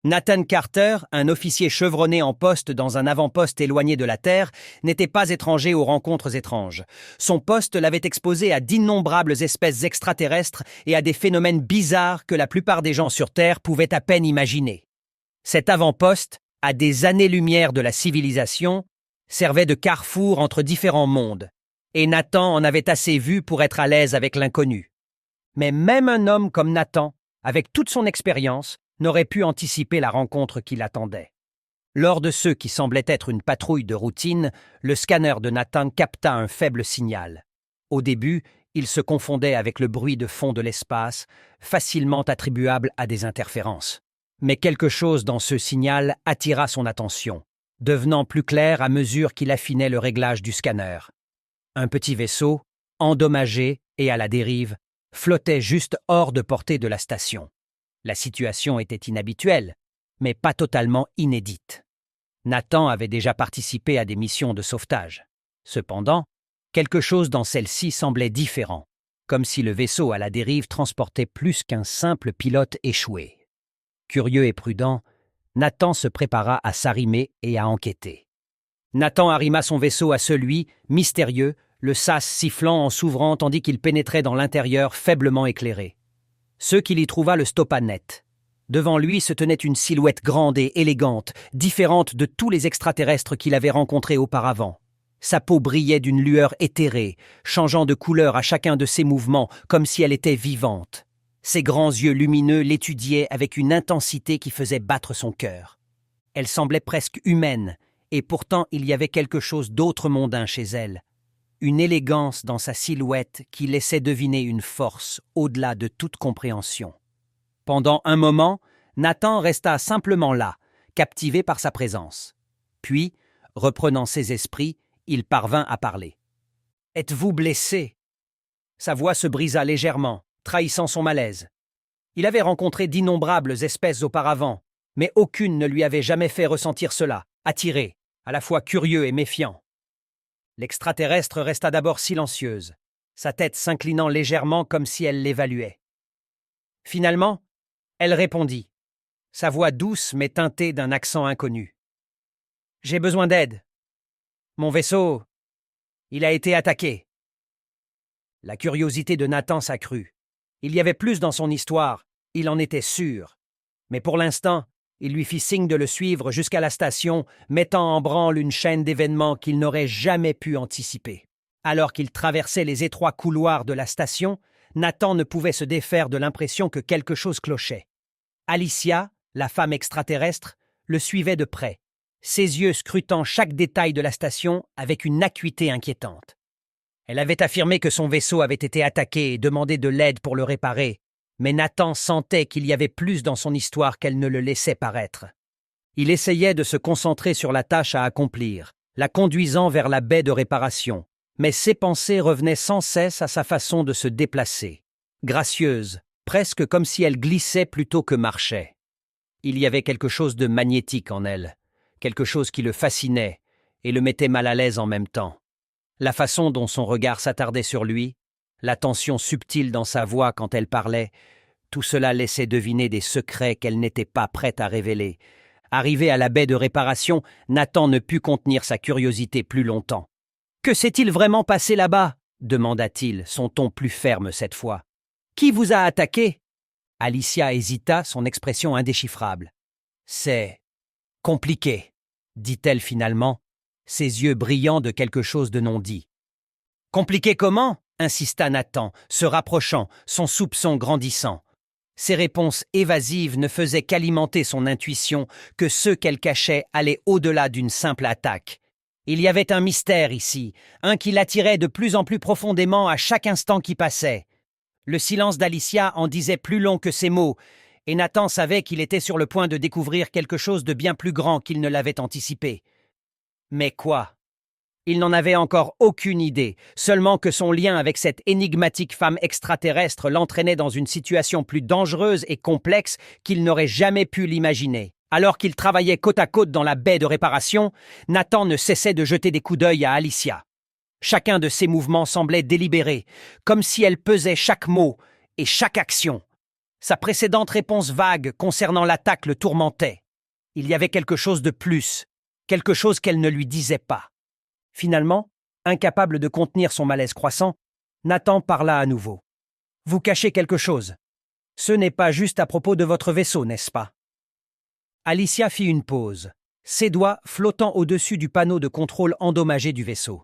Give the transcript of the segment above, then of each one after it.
Nathan Carter, un officier chevronné en poste dans un avant-poste éloigné de la Terre, n'était pas étranger aux rencontres étranges. Son poste l'avait exposé à d'innombrables espèces extraterrestres et à des phénomènes bizarres que la plupart des gens sur Terre pouvaient à peine imaginer. Cet avant-poste, à des années-lumière de la civilisation, servait de carrefour entre différents mondes, et Nathan en avait assez vu pour être à l'aise avec l'inconnu. Mais même un homme comme Nathan, avec toute son expérience, n'aurait pu anticiper la rencontre qui l'attendait. Lors de ce qui semblait être une patrouille de routine, le scanner de Nathan capta un faible signal. Au début, il se confondait avec le bruit de fond de l'espace, facilement attribuable à des interférences. Mais quelque chose dans ce signal attira son attention, devenant plus clair à mesure qu'il affinait le réglage du scanner. Un petit vaisseau, endommagé et à la dérive, flottait juste hors de portée de la station. La situation était inhabituelle, mais pas totalement inédite. Nathan avait déjà participé à des missions de sauvetage. Cependant, quelque chose dans celle-ci semblait différent, comme si le vaisseau à la dérive transportait plus qu'un simple pilote échoué. Curieux et prudent, Nathan se prépara à s'arrimer et à enquêter. Nathan arrima son vaisseau à celui, mystérieux, le sas sifflant en s'ouvrant tandis qu'il pénétrait dans l'intérieur faiblement éclairé. Ce qu'il y trouva le stoppa net. Devant lui se tenait une silhouette grande et élégante, différente de tous les extraterrestres qu'il avait rencontrés auparavant. Sa peau brillait d'une lueur éthérée, changeant de couleur à chacun de ses mouvements, comme si elle était vivante. Ses grands yeux lumineux l'étudiaient avec une intensité qui faisait battre son cœur. Elle semblait presque humaine, et pourtant il y avait quelque chose d'autre mondain chez elle. Une élégance dans sa silhouette qui laissait deviner une force au-delà de toute compréhension. Pendant un moment, Nathan resta simplement là, captivé par sa présence. Puis, reprenant ses esprits, il parvint à parler. « Êtes-vous blessé ?» Sa voix se brisa légèrement, trahissant son malaise. Il avait rencontré d'innombrables espèces auparavant, mais aucune ne lui avait jamais fait ressentir cela, attiré, à la fois curieux et méfiant. L'extraterrestre resta d'abord silencieuse, sa tête s'inclinant légèrement comme si elle l'évaluait. Finalement, elle répondit, sa voix douce mais teintée d'un accent inconnu. « J'ai besoin d'aide. Mon vaisseau, il a été attaqué. » La curiosité de Nathan s'accrut. Il y avait plus dans son histoire, il en était sûr. Mais pour l'instant, il lui fit signe de le suivre jusqu'à la station, mettant en branle une chaîne d'événements qu'il n'aurait jamais pu anticiper. Alors qu'il traversait les étroits couloirs de la station, Nathan ne pouvait se défaire de l'impression que quelque chose clochait. Alicia, la femme extraterrestre, le suivait de près, ses yeux scrutant chaque détail de la station avec une acuité inquiétante. Elle avait affirmé que son vaisseau avait été attaqué et demandé de l'aide pour le réparer, mais Nathan sentait qu'il y avait plus dans son histoire qu'elle ne le laissait paraître. Il essayait de se concentrer sur la tâche à accomplir, la conduisant vers la baie de réparation, mais ses pensées revenaient sans cesse à sa façon de se déplacer, gracieuse, presque comme si elle glissait plutôt que marchait. Il y avait quelque chose de magnétique en elle, quelque chose qui le fascinait et le mettait mal à l'aise en même temps. La façon dont son regard s'attardait sur lui, la tension subtile dans sa voix quand elle parlait, tout cela laissait deviner des secrets qu'elle n'était pas prête à révéler. Arrivé à la baie de réparation, Nathan ne put contenir sa curiosité plus longtemps. « Que s'est-il vraiment passé là-bas » demanda-t-il, son ton plus ferme cette fois. « Qui vous a attaqué » Alicia hésita, son expression indéchiffrable. « C'est compliqué, » dit-elle finalement, ses yeux brillants de quelque chose de non dit. « Compliqué comment » insista Nathan, se rapprochant, son soupçon grandissant. Ses réponses évasives ne faisaient qu'alimenter son intuition que ceux qu'elle cachait allaient au-delà d'une simple attaque. Il y avait un mystère ici, un qui l'attirait de plus en plus profondément à chaque instant qui passait. Le silence d'Alicia en disait plus long que ses mots, et Nathan savait qu'il était sur le point de découvrir quelque chose de bien plus grand qu'il ne l'avait anticipé. Mais quoi ? Il n'en avait encore aucune idée, seulement que son lien avec cette énigmatique femme extraterrestre l'entraînait dans une situation plus dangereuse et complexe qu'il n'aurait jamais pu l'imaginer. Alors qu'il travaillait côte à côte dans la baie de réparation, Nathan ne cessait de jeter des coups d'œil à Alicia. Chacun de ses mouvements semblait délibéré, comme si elle pesait chaque mot et chaque action. Sa précédente réponse vague concernant l'attaque le tourmentait. Il y avait quelque chose de plus, quelque chose qu'elle ne lui disait pas. Finalement, incapable de contenir son malaise croissant, Nathan parla à nouveau. « Vous cachez quelque chose. Ce n'est pas juste à propos de votre vaisseau, n'est-ce pas ?» Alicia fit une pause, ses doigts flottant au-dessus du panneau de contrôle endommagé du vaisseau.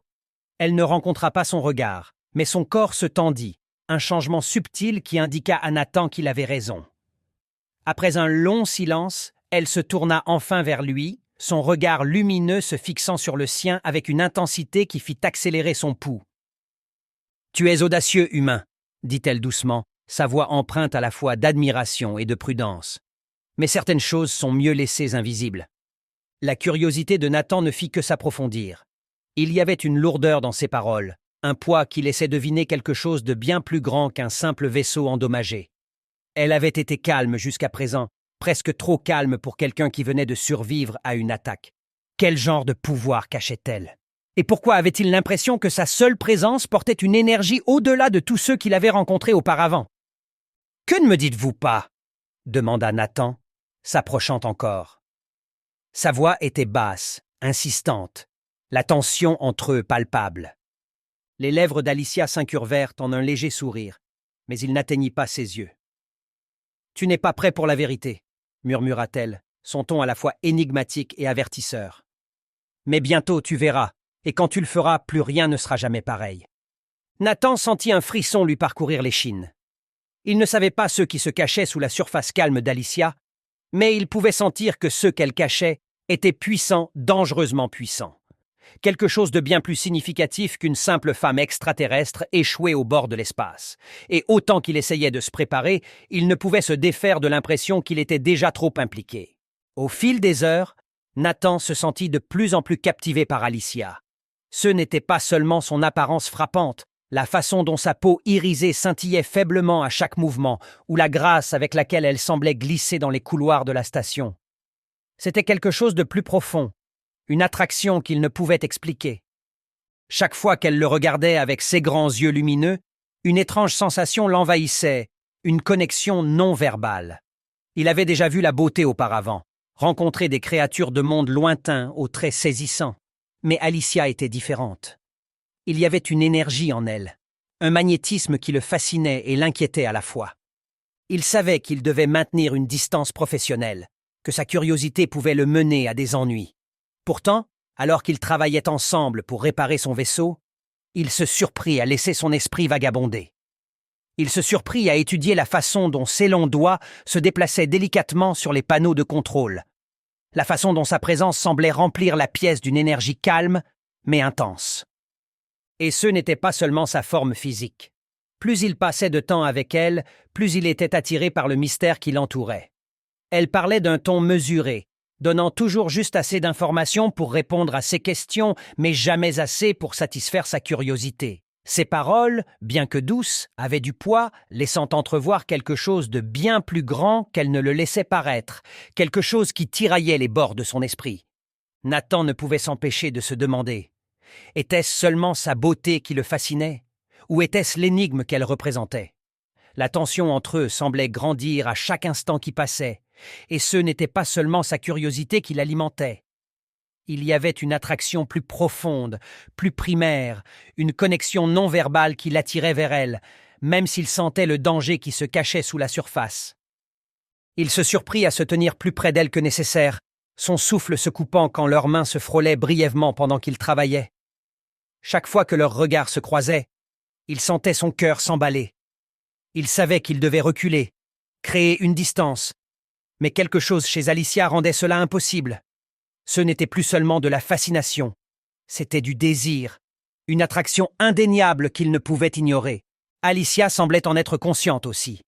Elle ne rencontra pas son regard, mais son corps se tendit, un changement subtil qui indiqua à Nathan qu'il avait raison. Après un long silence, elle se tourna enfin vers lui, son regard lumineux se fixant sur le sien avec une intensité qui fit accélérer son pouls. « Tu es audacieux, humain, » dit-elle doucement, sa voix empreinte à la fois d'admiration et de prudence. « Mais certaines choses sont mieux laissées invisibles. » La curiosité de Nathan ne fit que s'approfondir. Il y avait une lourdeur dans ses paroles, un poids qui laissait deviner quelque chose de bien plus grand qu'un simple vaisseau endommagé. Elle avait été calme jusqu'à présent, presque trop calme pour quelqu'un qui venait de survivre à une attaque. Quel genre de pouvoir cachait-elle? Et pourquoi avait-il l'impression que sa seule présence portait une énergie au-delà de tous ceux qu'il avait rencontrés auparavant? « Que ne me dites-vous pas ?» demanda Nathan, s'approchant encore. Sa voix était basse, insistante, la tension entre eux palpable. Les lèvres d'Alicia s'incurvèrent en un léger sourire, mais il n'atteignit pas ses yeux. « Tu n'es pas prêt pour la vérité, » murmura-t-elle, son ton à la fois énigmatique et avertisseur. « Mais bientôt tu verras, et quand tu le feras, plus rien ne sera jamais pareil. » Nathan sentit un frisson lui parcourir l'échine. Il ne savait pas ceux qui se cachaient sous la surface calme d'Alicia, mais il pouvait sentir que ceux qu'elle cachait étaient puissants, dangereusement puissants. Quelque chose de bien plus significatif qu'une simple femme extraterrestre échouée au bord de l'espace. Et autant qu'il essayait de se préparer, il ne pouvait se défaire de l'impression qu'il était déjà trop impliqué. Au fil des heures, Nathan se sentit de plus en plus captivé par Alicia. Ce n'était pas seulement son apparence frappante, la façon dont sa peau irisée scintillait faiblement à chaque mouvement, ou la grâce avec laquelle elle semblait glisser dans les couloirs de la station. C'était quelque chose de plus profond, une attraction qu'il ne pouvait expliquer. Chaque fois qu'elle le regardait avec ses grands yeux lumineux, une étrange sensation l'envahissait, une connexion non verbale. Il avait déjà vu la beauté auparavant, rencontré des créatures de mondes lointains aux traits saisissants. Mais Alicia était différente. Il y avait une énergie en elle, un magnétisme qui le fascinait et l'inquiétait à la fois. Il savait qu'il devait maintenir une distance professionnelle, que sa curiosité pouvait le mener à des ennuis. Pourtant, alors qu'ils travaillaient ensemble pour réparer son vaisseau, il se surprit à laisser son esprit vagabonder. Il se surprit à étudier la façon dont ses longs doigts se déplaçaient délicatement sur les panneaux de contrôle, la façon dont sa présence semblait remplir la pièce d'une énergie calme, mais intense. Et ce n'était pas seulement sa forme physique. Plus il passait de temps avec elle, plus il était attiré par le mystère qui l'entourait. Elle parlait d'un ton mesuré, donnant toujours juste assez d'informations pour répondre à ses questions, mais jamais assez pour satisfaire sa curiosité. Ses paroles, bien que douces, avaient du poids, laissant entrevoir quelque chose de bien plus grand qu'elle ne le laissait paraître, quelque chose qui tiraillait les bords de son esprit. Nathan ne pouvait s'empêcher de se demander: était-ce seulement sa beauté qui le fascinait, ou était-ce l'énigme qu'elle représentait? La tension entre eux semblait grandir à chaque instant qui passait, et ce n'était pas seulement sa curiosité qui l'alimentait. Il y avait une attraction plus profonde, plus primaire, une connexion non verbale qui l'attirait vers elle, même s'il sentait le danger qui se cachait sous la surface. Il se surprit à se tenir plus près d'elle que nécessaire, son souffle se coupant quand leurs mains se frôlaient brièvement pendant qu'ils travaillaient. Chaque fois que leurs regards se croisaient, il sentait son cœur s'emballer. Il savait qu'il devait reculer, créer une distance, mais quelque chose chez Alicia rendait cela impossible. Ce n'était plus seulement de la fascination, c'était du désir, une attraction indéniable qu'il ne pouvait ignorer. Alicia semblait en être consciente aussi.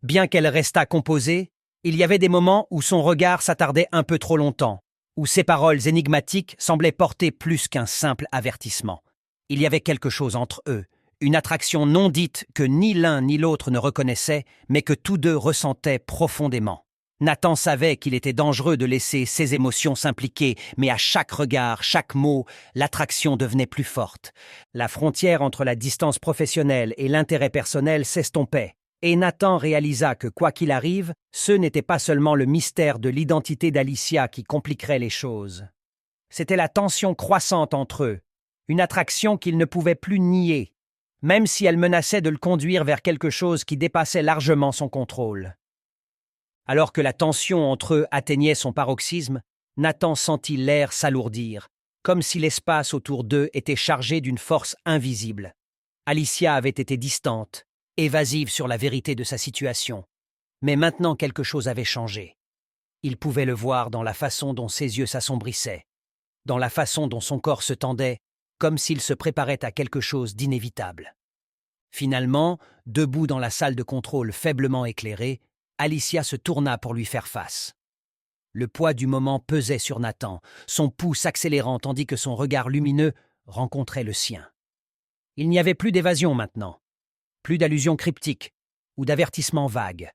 Bien qu'elle restât composée, il y avait des moments où son regard s'attardait un peu trop longtemps, où ses paroles énigmatiques semblaient porter plus qu'un simple avertissement. Il y avait quelque chose entre eux, une attraction non dite que ni l'un ni l'autre ne reconnaissaient, mais que tous deux ressentaient profondément. Nathan savait qu'il était dangereux de laisser ses émotions s'impliquer, mais à chaque regard, chaque mot, l'attraction devenait plus forte. La frontière entre la distance professionnelle et l'intérêt personnel s'estompait. Et Nathan réalisa que, quoi qu'il arrive, ce n'était pas seulement le mystère de l'identité d'Alicia qui compliquerait les choses. C'était la tension croissante entre eux, une attraction qu'il ne pouvait plus nier, même si elle menaçait de le conduire vers quelque chose qui dépassait largement son contrôle. Alors que la tension entre eux atteignait son paroxysme, Nathan sentit l'air s'alourdir, comme si l'espace autour d'eux était chargé d'une force invisible. Alicia avait été distante, évasive sur la vérité de sa situation. Mais maintenant quelque chose avait changé. Il pouvait le voir dans la façon dont ses yeux s'assombrissaient, dans la façon dont son corps se tendait, comme s'il se préparait à quelque chose d'inévitable. Finalement, debout dans la salle de contrôle faiblement éclairée, Alicia se tourna pour lui faire face. Le poids du moment pesait sur Nathan, son pouls s'accélérant tandis que son regard lumineux rencontrait le sien. Il n'y avait plus d'évasion maintenant, plus d'allusions cryptiques ou d'avertissements vagues.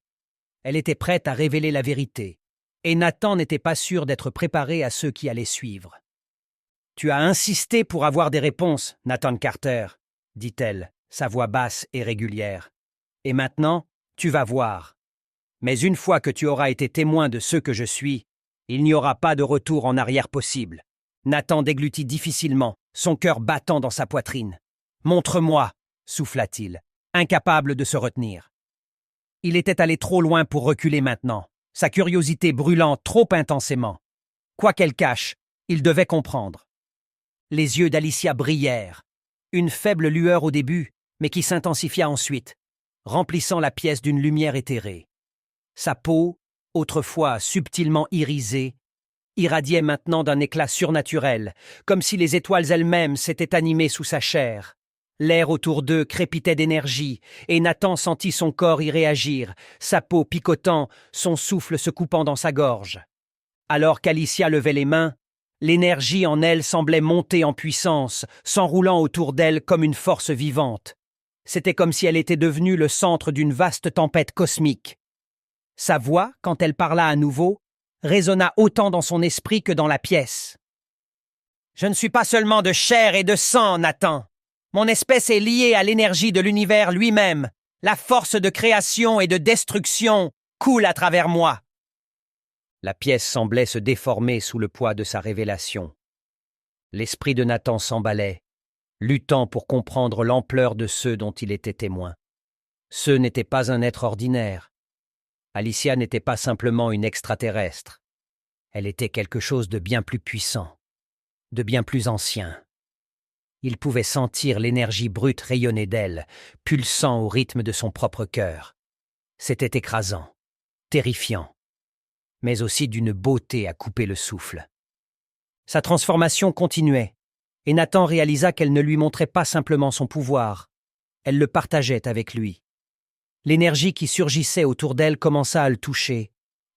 Elle était prête à révéler la vérité, et Nathan n'était pas sûr d'être préparé à ceux qui allaient suivre. « Tu as insisté pour avoir des réponses, Nathan Carter, » dit-elle, sa voix basse et régulière. « Et maintenant, tu vas voir. Mais une fois que tu auras été témoin de ce que je suis, il n'y aura pas de retour en arrière possible. » Nathan déglutit difficilement, son cœur battant dans sa poitrine. « Montre-moi, » souffla-t-il, incapable de se retenir. Il était allé trop loin pour reculer maintenant, sa curiosité brûlant trop intensément. Quoi qu'elle cache, il devait comprendre. Les yeux d'Alicia brillèrent, une faible lueur au début, mais qui s'intensifia ensuite, remplissant la pièce d'une lumière éthérée. Sa peau, autrefois subtilement irisée, irradiait maintenant d'un éclat surnaturel, comme si les étoiles elles-mêmes s'étaient animées sous sa chair. L'air autour d'eux crépitait d'énergie, et Nathan sentit son corps y réagir, sa peau picotant, son souffle se coupant dans sa gorge. Alors qu'Alicia levait les mains, l'énergie en elle semblait monter en puissance, s'enroulant autour d'elle comme une force vivante. C'était comme si elle était devenue le centre d'une vaste tempête cosmique. Sa voix, quand elle parla à nouveau, résonna autant dans son esprit que dans la pièce. « Je ne suis pas seulement de chair et de sang, Nathan. Mon espèce est liée à l'énergie de l'univers lui-même. La force de création et de destruction coule à travers moi. » La pièce semblait se déformer sous le poids de sa révélation. L'esprit de Nathan s'emballait, luttant pour comprendre l'ampleur de ceux dont il était témoin. Ce n'était pas un être ordinaire. Alicia n'était pas simplement une extraterrestre. Elle était quelque chose de bien plus puissant, de bien plus ancien. Il pouvait sentir l'énergie brute rayonner d'elle, pulsant au rythme de son propre cœur. C'était écrasant, terrifiant, mais aussi d'une beauté à couper le souffle. Sa transformation continuait, et Nathan réalisa qu'elle ne lui montrait pas simplement son pouvoir, elle le partageait avec lui. L'énergie qui surgissait autour d'elle commença à le toucher,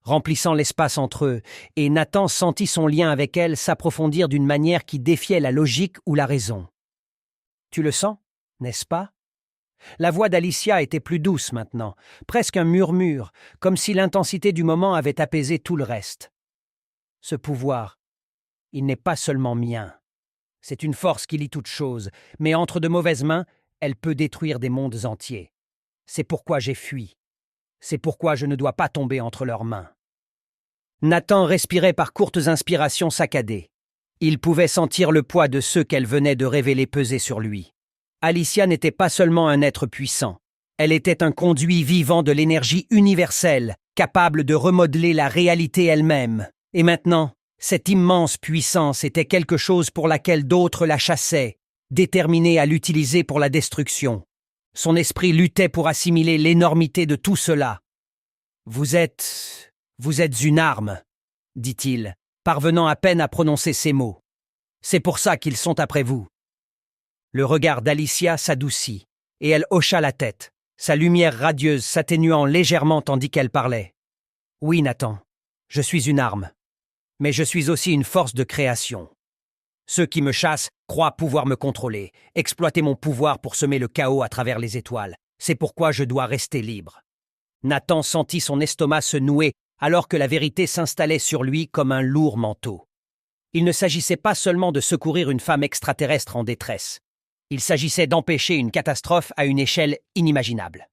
remplissant l'espace entre eux, et Nathan sentit son lien avec elle s'approfondir d'une manière qui défiait la logique ou la raison. « Tu le sens, n'est-ce pas ?» La voix d'Alicia était plus douce maintenant, presque un murmure, comme si l'intensité du moment avait apaisé tout le reste. « Ce pouvoir, il n'est pas seulement mien. C'est une force qui lie toutes choses, mais entre de mauvaises mains, elle peut détruire des mondes entiers. C'est pourquoi j'ai fui. C'est pourquoi je ne dois pas tomber entre leurs mains. » Nathan respirait par courtes inspirations saccadées. Il pouvait sentir le poids de ceux qu'elle venait de révéler peser sur lui. Alicia n'était pas seulement un être puissant. Elle était un conduit vivant de l'énergie universelle, capable de remodeler la réalité elle-même. Et maintenant, cette immense puissance était quelque chose pour laquelle d'autres la chassaient, déterminés à l'utiliser pour la destruction. Son esprit luttait pour assimiler l'énormité de tout cela. « Vous êtes une arme, » dit-il, parvenant à peine à prononcer ces mots. « C'est pour ça qu'ils sont après vous. » Le regard d'Alicia s'adoucit, et elle hocha la tête, sa lumière radieuse s'atténuant légèrement tandis qu'elle parlait. « Oui, Nathan, je suis une arme, mais je suis aussi une force de création. Ceux qui me chassent croient pouvoir me contrôler, exploiter mon pouvoir pour semer le chaos à travers les étoiles. C'est pourquoi je dois rester libre. » Nathan sentit son estomac se nouer alors que la vérité s'installait sur lui comme un lourd manteau. Il ne s'agissait pas seulement de secourir une femme extraterrestre en détresse. Il s'agissait d'empêcher une catastrophe à une échelle inimaginable.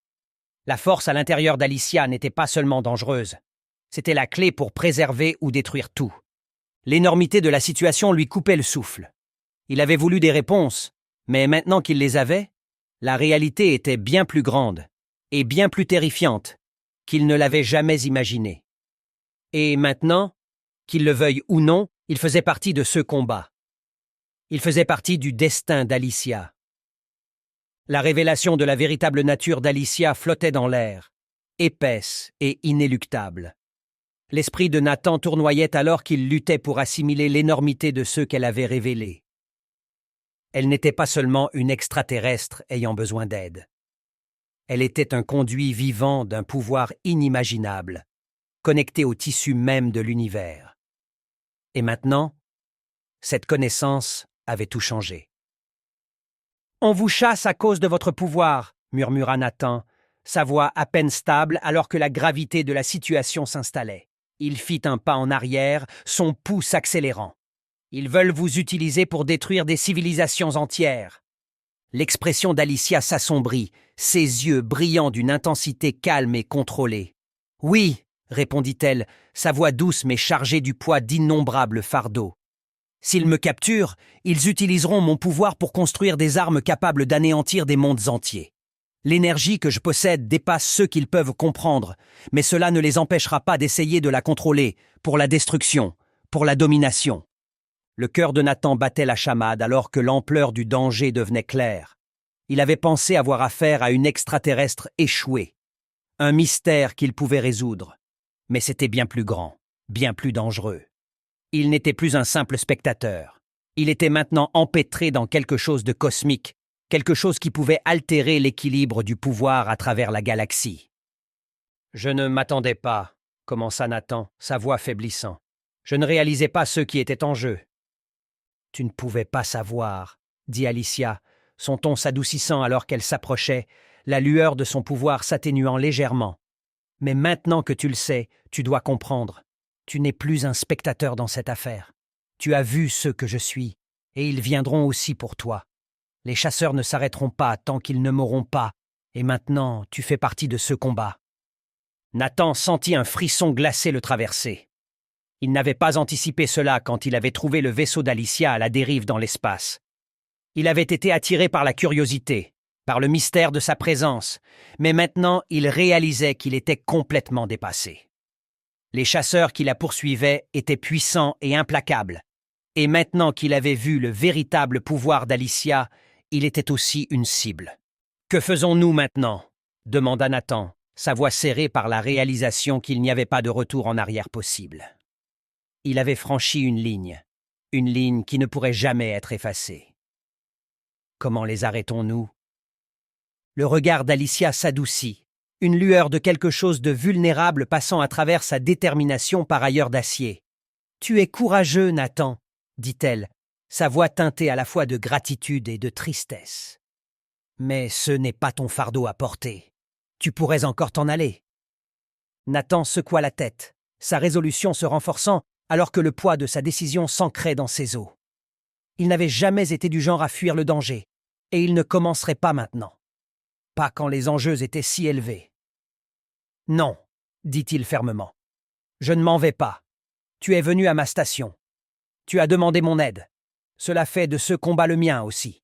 La force à l'intérieur d'Alicia n'était pas seulement dangereuse, c'était la clé pour préserver ou détruire tout. L'énormité de la situation lui coupait le souffle. Il avait voulu des réponses, mais maintenant qu'il les avait, la réalité était bien plus grande et bien plus terrifiante qu'il ne l'avait jamais imaginée. Et maintenant, qu'il le veuille ou non, il faisait partie de ce combat. Il faisait partie du destin d'Alicia. La révélation de la véritable nature d'Alicia flottait dans l'air, épaisse et inéluctable. L'esprit de Nathan tournoyait alors qu'il luttait pour assimiler l'énormité de ceux qu'elle avait révélés. Elle n'était pas seulement une extraterrestre ayant besoin d'aide. Elle était un conduit vivant d'un pouvoir inimaginable, connecté au tissu même de l'univers. Et maintenant, cette connaissance avait tout changé. « On vous chasse à cause de votre pouvoir », murmura Nathan, sa voix à peine stable alors que la gravité de la situation s'installait. Il fit un pas en arrière, son pouls s'accélérant. « Ils veulent vous utiliser pour détruire des civilisations entières. » L'expression d'Alicia s'assombrit, ses yeux brillant d'une intensité calme et contrôlée. « Oui, » répondit-elle, sa voix douce mais chargée du poids d'innombrables fardeaux. « S'ils me capturent, ils utiliseront mon pouvoir pour construire des armes capables d'anéantir des mondes entiers. L'énergie que je possède dépasse ceux qu'ils peuvent comprendre, mais cela ne les empêchera pas d'essayer de la contrôler, pour la destruction, pour la domination. » Le cœur de Nathan battait la chamade alors que l'ampleur du danger devenait claire. Il avait pensé avoir affaire à une extraterrestre échouée, un mystère qu'il pouvait résoudre. Mais c'était bien plus grand, bien plus dangereux. Il n'était plus un simple spectateur. Il était maintenant empêtré dans quelque chose de cosmique, quelque chose qui pouvait altérer l'équilibre du pouvoir à travers la galaxie. « Je ne m'attendais pas », commença Nathan, sa voix faiblissant. « Je ne réalisais pas ce qui était en jeu. » « Tu ne pouvais pas savoir, » dit Alicia, son ton s'adoucissant alors qu'elle s'approchait, la lueur de son pouvoir s'atténuant légèrement. « Mais maintenant que tu le sais, tu dois comprendre. Tu n'es plus un spectateur dans cette affaire. Tu as vu ceux que je suis, et ils viendront aussi pour toi. Les chasseurs ne s'arrêteront pas tant qu'ils ne m'auront pas, et maintenant tu fais partie de ce combat. » Nathan sentit un frisson glacé le traverser. Il n'avait pas anticipé cela quand il avait trouvé le vaisseau d'Alicia à la dérive dans l'espace. Il avait été attiré par la curiosité, par le mystère de sa présence, mais maintenant il réalisait qu'il était complètement dépassé. Les chasseurs qui la poursuivaient étaient puissants et implacables, et maintenant qu'il avait vu le véritable pouvoir d'Alicia, il était aussi une cible. « Que faisons-nous maintenant ?» demanda Nathan, sa voix serrée par la réalisation qu'il n'y avait pas de retour en arrière possible. Il avait franchi une ligne qui ne pourrait jamais être effacée. Comment les arrêtons-nous? Le regard d'Alicia s'adoucit, une lueur de quelque chose de vulnérable passant à travers sa détermination par ailleurs d'acier. « Tu es courageux, Nathan, » dit-elle, sa voix teintée à la fois de gratitude et de tristesse. « Mais ce n'est pas ton fardeau à porter. Tu pourrais encore t'en aller. » Nathan secoua la tête, sa résolution se renforçant alors que le poids de sa décision s'ancrait dans ses os. Il n'avait jamais été du genre à fuir le danger, et il ne commencerait pas maintenant. Pas quand les enjeux étaient si élevés. « Non, » dit-il fermement. « Je ne m'en vais pas. Tu es venu à ma station. Tu as demandé mon aide. Cela fait de ce combat le mien aussi. »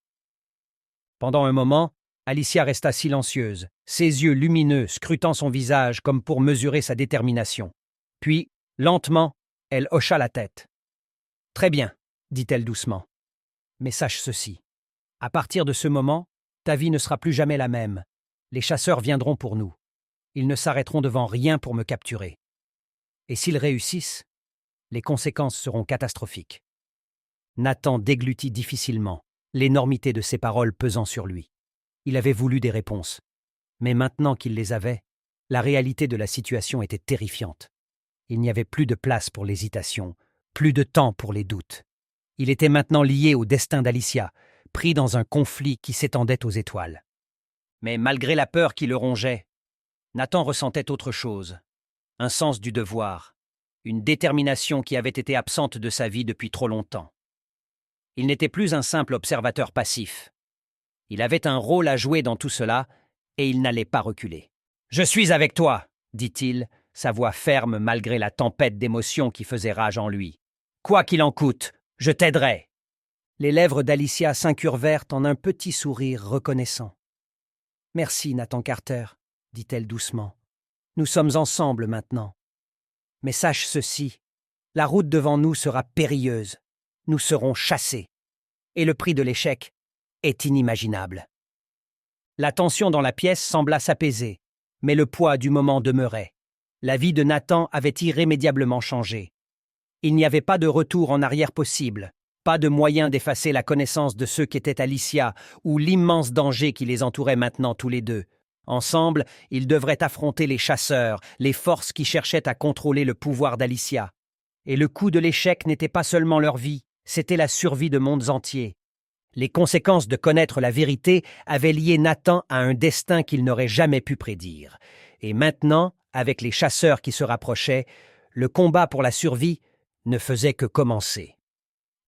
Pendant un moment, Alicia resta silencieuse, ses yeux lumineux scrutant son visage comme pour mesurer sa détermination. Puis, lentement, elle hocha la tête. « Très bien, » dit-elle doucement. « Mais sache ceci. À partir de ce moment, ta vie ne sera plus jamais la même. Les chasseurs viendront pour nous. Ils ne s'arrêteront devant rien pour me capturer. Et s'ils réussissent, les conséquences seront catastrophiques. » Nathan déglutit difficilement, l'énormité de ces paroles pesant sur lui. Il avait voulu des réponses. Mais maintenant qu'il les avait, la réalité de la situation était terrifiante. Il n'y avait plus de place pour l'hésitation, plus de temps pour les doutes. Il était maintenant lié au destin d'Alicia, pris dans un conflit qui s'étendait aux étoiles. Mais malgré la peur qui le rongeait, Nathan ressentait autre chose, un sens du devoir, une détermination qui avait été absente de sa vie depuis trop longtemps. Il n'était plus un simple observateur passif. Il avait un rôle à jouer dans tout cela, et il n'allait pas reculer. Je suis avec toi, dit-il, sa voix ferme malgré la tempête d'émotions qui faisait rage en lui. Quoi qu'il en coûte, je t'aiderai. Les lèvres d'Alicia s'incurvèrent en un petit sourire reconnaissant. Merci, Nathan Carter, dit-elle doucement. Nous sommes ensemble maintenant. Mais sache ceci, la route devant nous sera périlleuse. Nous serons chassés. Et le prix de l'échec est inimaginable. La tension dans la pièce sembla s'apaiser, mais le poids du moment demeurait. La vie de Nathan avait irrémédiablement changé. Il n'y avait pas de retour en arrière possible, pas de moyen d'effacer la connaissance de ceux qu'était Alicia ou l'immense danger qui les entourait maintenant tous les deux. Ensemble, ils devraient affronter les chasseurs, les forces qui cherchaient à contrôler le pouvoir d'Alicia. Et le coût de l'échec n'était pas seulement leur vie, c'était la survie de mondes entiers. Les conséquences de connaître la vérité avaient lié Nathan à un destin qu'il n'aurait jamais pu prédire. Et maintenant, avec les chasseurs qui se rapprochaient, le combat pour la survie ne faisait que commencer.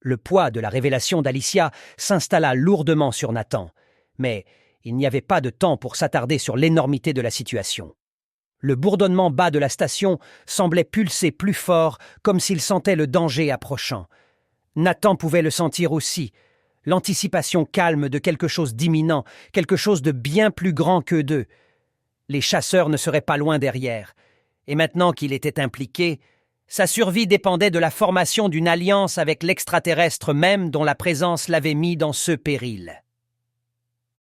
Le poids de la révélation d'Alicia s'installa lourdement sur Nathan, mais il n'y avait pas de temps pour s'attarder sur l'énormité de la situation. Le bourdonnement bas de la station semblait pulser plus fort, comme s'il sentait le danger approchant. Nathan pouvait le sentir aussi, l'anticipation calme de quelque chose d'imminent, quelque chose de bien plus grand qu'eux deux. Les chasseurs ne seraient pas loin derrière, et maintenant qu'il était impliqué, sa survie dépendait de la formation d'une alliance avec l'extraterrestre même dont la présence l'avait mis dans ce péril.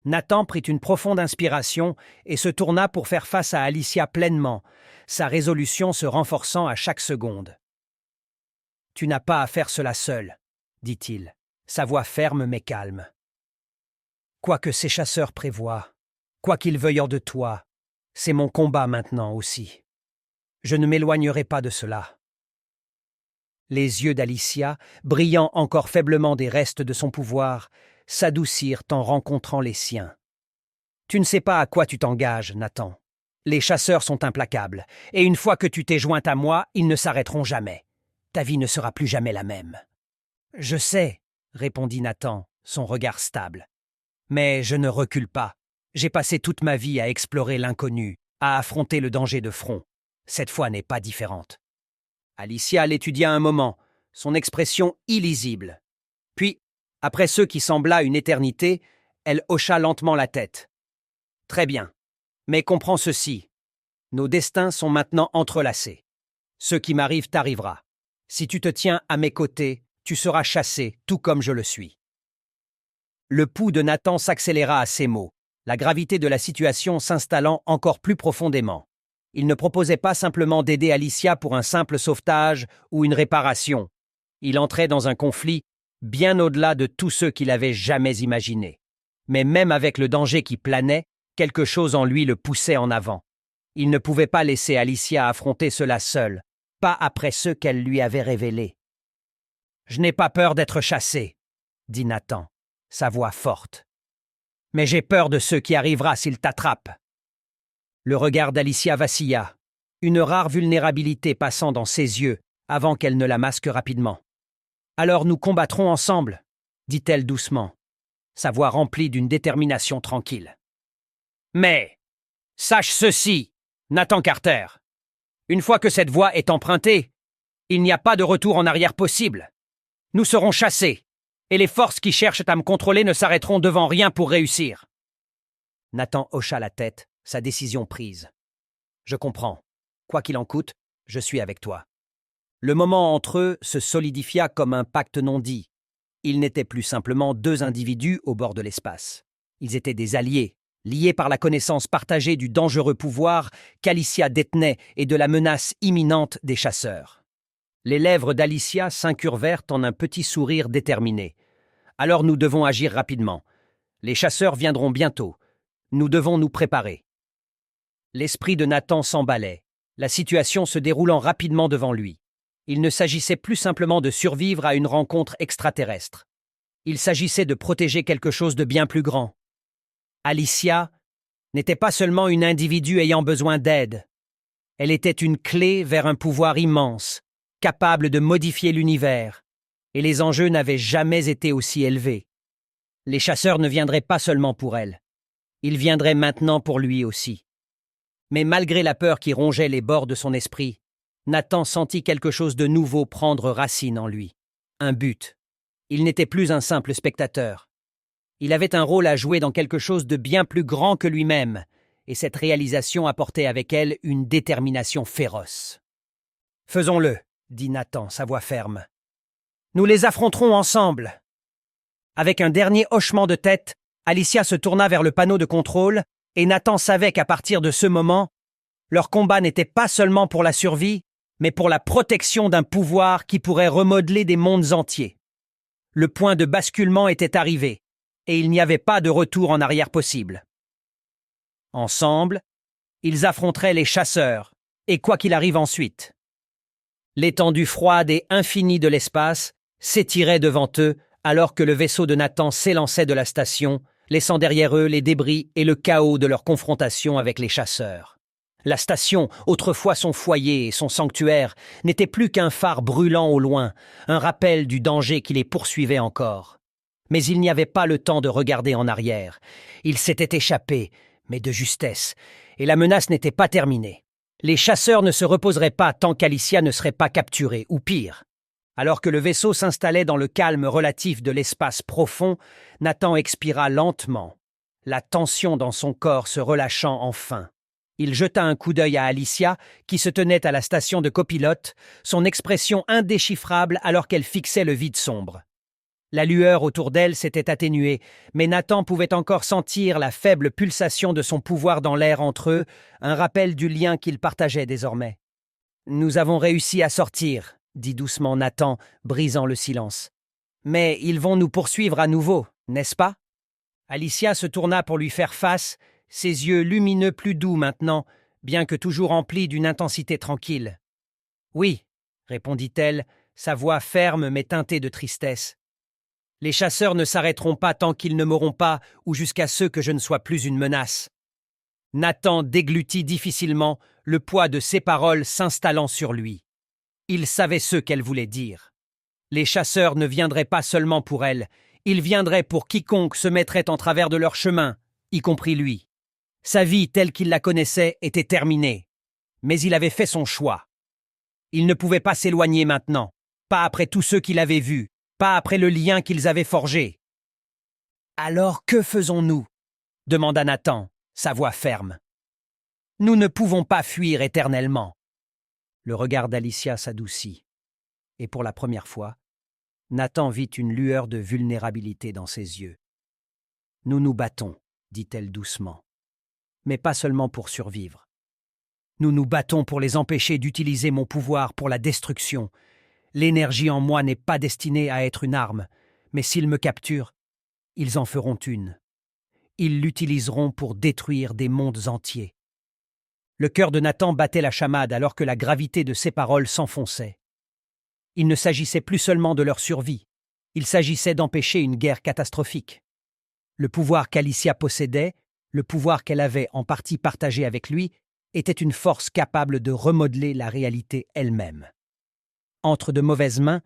Nathan prit une profonde inspiration et se tourna pour faire face à Alicia pleinement, sa résolution se renforçant à chaque seconde. « Tu n'as pas à faire cela seul, » dit-il, sa voix ferme mais calme. « Quoi que ces chasseurs prévoient, quoi qu'ils veuillent de toi, c'est mon combat maintenant aussi. Je ne m'éloignerai pas de cela. » Les yeux d'Alicia, brillant encore faiblement des restes de son pouvoir, s'adoucirent en rencontrant les siens. « Tu ne sais pas à quoi tu t'engages, Nathan. Les chasseurs sont implacables, et une fois que tu t'es joint à moi, ils ne s'arrêteront jamais. Ta vie ne sera plus jamais la même. »« Je sais, » répondit Nathan, son regard stable. « Mais je ne recule pas. J'ai passé toute ma vie à explorer l'inconnu, à affronter le danger de front. Cette fois n'est pas différente. » Alicia l'étudia un moment, son expression illisible. Puis, après ce qui sembla une éternité, elle hocha lentement la tête. « Très bien, mais comprends ceci. Nos destins sont maintenant entrelacés. Ce qui m'arrive t'arrivera. Si tu te tiens à mes côtés, tu seras chassé, tout comme je le suis. » Le pouls de Nathan s'accéléra à ces mots, la gravité de la situation s'installant encore plus profondément. Il ne proposait pas simplement d'aider Alicia pour un simple sauvetage ou une réparation. Il entrait dans un conflit bien au-delà de tous ceux qu'il avait jamais imaginés. Mais même avec le danger qui planait, quelque chose en lui le poussait en avant. Il ne pouvait pas laisser Alicia affronter cela seule, pas après ce qu'elle lui avait révélé. « Je n'ai pas peur d'être chassé, » dit Nathan, sa voix forte. « Mais j'ai peur de ce qui arrivera s'il t'attrape. » Le regard d'Alicia vacilla, une rare vulnérabilité passant dans ses yeux avant qu'elle ne la masque rapidement. « Alors nous combattrons ensemble, » dit-elle doucement, sa voix remplie d'une détermination tranquille. « Mais, sache ceci, Nathan Carter. Une fois que cette voie est empruntée, il n'y a pas de retour en arrière possible. Nous serons chassés, et les forces qui cherchent à me contrôler ne s'arrêteront devant rien pour réussir. » Nathan hocha la tête, sa décision prise. « Je comprends. Quoi qu'il en coûte, je suis avec toi. » Le moment entre eux se solidifia comme un pacte non dit. Ils n'étaient plus simplement deux individus au bord de l'espace. Ils étaient des alliés, liés par la connaissance partagée du dangereux pouvoir qu'Alicia détenait et de la menace imminente des chasseurs. Les lèvres d'Alicia s'incurvèrent en un petit sourire déterminé. « Alors nous devons agir rapidement. Les chasseurs viendront bientôt. Nous devons nous préparer. » L'esprit de Nathan s'emballait, la situation se déroulant rapidement devant lui. Il ne s'agissait plus simplement de survivre à une rencontre extraterrestre. Il s'agissait de protéger quelque chose de bien plus grand. Alicia n'était pas seulement une individu ayant besoin d'aide. Elle était une clé vers un pouvoir immense, capable de modifier l'univers, et les enjeux n'avaient jamais été aussi élevés. Les chasseurs ne viendraient pas seulement pour elle. Ils viendraient maintenant pour lui aussi. Mais malgré la peur qui rongeait les bords de son esprit, Nathan sentit quelque chose de nouveau prendre racine en lui. Un but. Il n'était plus un simple spectateur. Il avait un rôle à jouer dans quelque chose de bien plus grand que lui-même, et cette réalisation apportait avec elle une détermination féroce. « Faisons-le » dit Nathan, sa voix ferme. « Nous les affronterons ensemble !» Avec un dernier hochement de tête, Alicia se tourna vers le panneau de contrôle, et Nathan savait qu'à partir de ce moment, leur combat n'était pas seulement pour la survie, mais pour la protection d'un pouvoir qui pourrait remodeler des mondes entiers. Le point de basculement était arrivé, et il n'y avait pas de retour en arrière possible. Ensemble, ils affronteraient les chasseurs, et quoi qu'il arrive ensuite. L'étendue froide et infinie de l'espace s'étirait devant eux alors que le vaisseau de Nathan s'élançait de la station, laissant derrière eux les débris et le chaos de leur confrontation avec les chasseurs. La station, autrefois son foyer et son sanctuaire, n'était plus qu'un phare brûlant au loin, un rappel du danger qui les poursuivait encore. Mais il n'y avait pas le temps de regarder en arrière. Ils s'étaient échappés, mais de justesse, et la menace n'était pas terminée. Les chasseurs ne se reposeraient pas tant qu'Alicia ne serait pas capturée, ou pire. Alors que le vaisseau s'installait dans le calme relatif de l'espace profond, Nathan expira lentement, la tension dans son corps se relâchant enfin. Il jeta un coup d'œil à Alicia, qui se tenait à la station de copilote, son expression indéchiffrable alors qu'elle fixait le vide sombre. La lueur autour d'elle s'était atténuée, mais Nathan pouvait encore sentir la faible pulsation de son pouvoir dans l'air entre eux, un rappel du lien qu'ils partageaient désormais. « Nous avons réussi à sortir », dit doucement Nathan, brisant le silence. « Mais ils vont nous poursuivre à nouveau, n'est-ce pas ?» Alicia se tourna pour lui faire face, ses yeux lumineux plus doux maintenant, bien que toujours emplis d'une intensité tranquille. « Oui, » répondit-elle, sa voix ferme mais teintée de tristesse. « Les chasseurs ne s'arrêteront pas tant qu'ils ne m'auront pas ou jusqu'à ce que je ne sois plus une menace. » Nathan déglutit difficilement, le poids de ses paroles s'installant sur lui. Il savait ce qu'elle voulait dire. Les chasseurs ne viendraient pas seulement pour elle, ils viendraient pour quiconque se mettrait en travers de leur chemin, y compris lui. Sa vie telle qu'il la connaissait était terminée, mais il avait fait son choix. Il ne pouvait pas s'éloigner maintenant, pas après tous ceux qu'il avait vus, pas après le lien qu'ils avaient forgé. « Alors que faisons-nous » demanda Nathan, sa voix ferme. « Nous ne pouvons pas fuir éternellement. » Le regard d'Alicia s'adoucit, et pour la première fois, Nathan vit une lueur de vulnérabilité dans ses yeux. « Nous nous battons, » dit-elle doucement, « mais pas seulement pour survivre. Nous nous battons pour les empêcher d'utiliser mon pouvoir pour la destruction. L'énergie en moi n'est pas destinée à être une arme, mais s'ils me capturent, ils en feront une. Ils l'utiliseront pour détruire des mondes entiers. » Le cœur de Nathan battait la chamade alors que la gravité de ses paroles s'enfonçait. Il ne s'agissait plus seulement de leur survie, il s'agissait d'empêcher une guerre catastrophique. Le pouvoir qu'Alicia possédait, le pouvoir qu'elle avait en partie partagé avec lui, était une force capable de remodeler la réalité elle-même. Entre de mauvaises mains,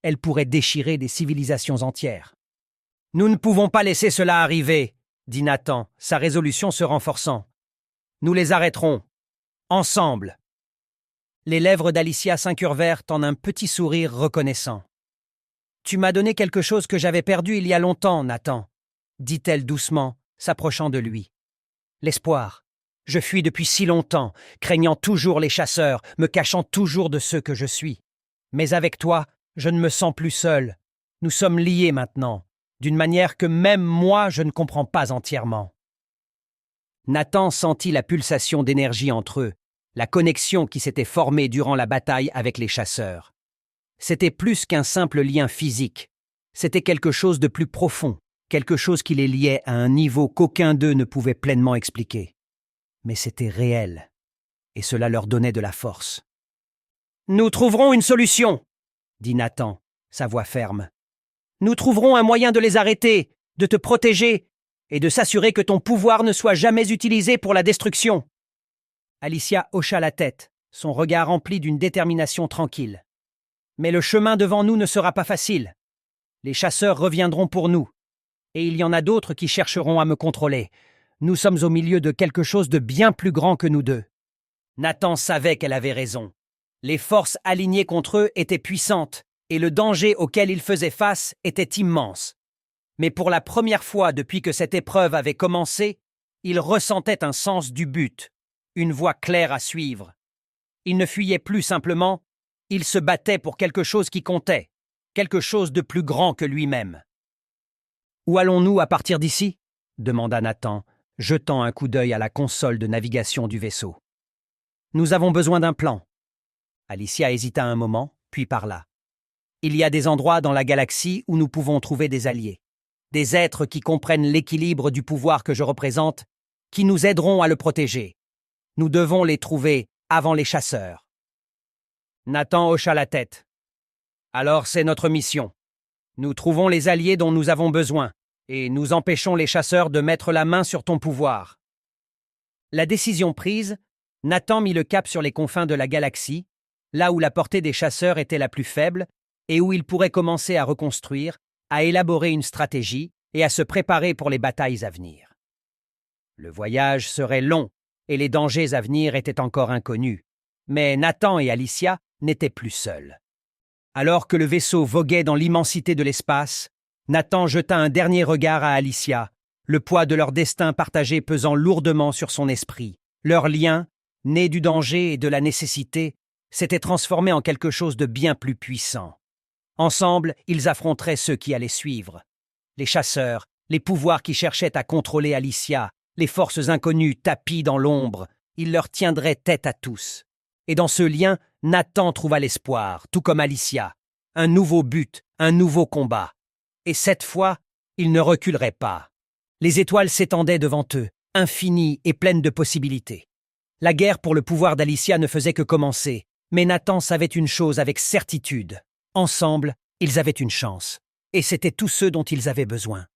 elle pourrait déchirer des civilisations entières. « Nous ne pouvons pas laisser cela arriver », dit Nathan, sa résolution se renforçant. « Nous les arrêterons. Ensemble !» Les lèvres d'Alicia s'incurvèrent en un petit sourire reconnaissant. « Tu m'as donné quelque chose que j'avais perdu il y a longtemps, Nathan, » dit-elle doucement, s'approchant de lui. « L'espoir. Je fuis depuis si longtemps, craignant toujours les chasseurs, me cachant toujours de ceux que je suis. Mais avec toi, je ne me sens plus seul. Nous sommes liés maintenant, d'une manière que même moi je ne comprends pas entièrement. » Nathan sentit la pulsation d'énergie entre eux, la connexion qui s'était formée durant la bataille avec les chasseurs. C'était plus qu'un simple lien physique, c'était quelque chose de plus profond, quelque chose qui les liait à un niveau qu'aucun d'eux ne pouvait pleinement expliquer. Mais c'était réel, et cela leur donnait de la force. « Nous trouverons une solution !» dit Nathan, sa voix ferme. « Nous trouverons un moyen de les arrêter, de te protéger, et de s'assurer que ton pouvoir ne soit jamais utilisé pour la destruction. » Alicia hocha la tête, son regard empli d'une détermination tranquille. « Mais le chemin devant nous ne sera pas facile. Les chasseurs reviendront pour nous, et il y en a d'autres qui chercheront à me contrôler. Nous sommes au milieu de quelque chose de bien plus grand que nous deux. Nathan savait qu'elle avait raison. Les forces alignées contre eux étaient puissantes, et le danger auquel ils faisaient face était immense. Mais pour la première fois depuis que cette épreuve avait commencé, il ressentait un sens du but, une voie claire à suivre. Il ne fuyait plus simplement, il se battait pour quelque chose qui comptait, quelque chose de plus grand que lui-même. « Où allons-nous à partir d'ici » demanda Nathan, jetant un coup d'œil à la console de navigation du vaisseau. « Nous avons besoin d'un plan. » Alicia hésita un moment, puis parla. « Il y a des endroits dans la galaxie où nous pouvons trouver des alliés, des êtres qui comprennent l'équilibre du pouvoir que je représente, qui nous aideront à le protéger. Nous devons les trouver avant les chasseurs. » Nathan hocha la tête. « Alors c'est notre mission. Nous trouvons les alliés dont nous avons besoin, et nous empêchons les chasseurs de mettre la main sur ton pouvoir. » La décision prise, Nathan mit le cap sur les confins de la galaxie, là où la portée des chasseurs était la plus faible et où il pourrait commencer à reconstruire, à élaborer une stratégie et à se préparer pour les batailles à venir. Le voyage serait long et les dangers à venir étaient encore inconnus, mais Nathan et Alicia n'étaient plus seuls. Alors que le vaisseau voguait dans l'immensité de l'espace, Nathan jeta un dernier regard à Alicia, le poids de leur destin partagé pesant lourdement sur son esprit. Leur lien, né du danger et de la nécessité, s'était transformé en quelque chose de bien plus puissant. Ensemble, ils affronteraient ceux qui allaient suivre. Les chasseurs, les pouvoirs qui cherchaient à contrôler Alicia, les forces inconnues tapies dans l'ombre, ils leur tiendraient tête à tous. Et dans ce lien, Nathan trouva l'espoir, tout comme Alicia. Un nouveau but, un nouveau combat. Et cette fois, ils ne reculeraient pas. Les étoiles s'étendaient devant eux, infinies et pleines de possibilités. La guerre pour le pouvoir d'Alicia ne faisait que commencer, mais Nathan savait une chose avec certitude. Ensemble, ils avaient une chance. Et c'était tous ceux dont ils avaient besoin.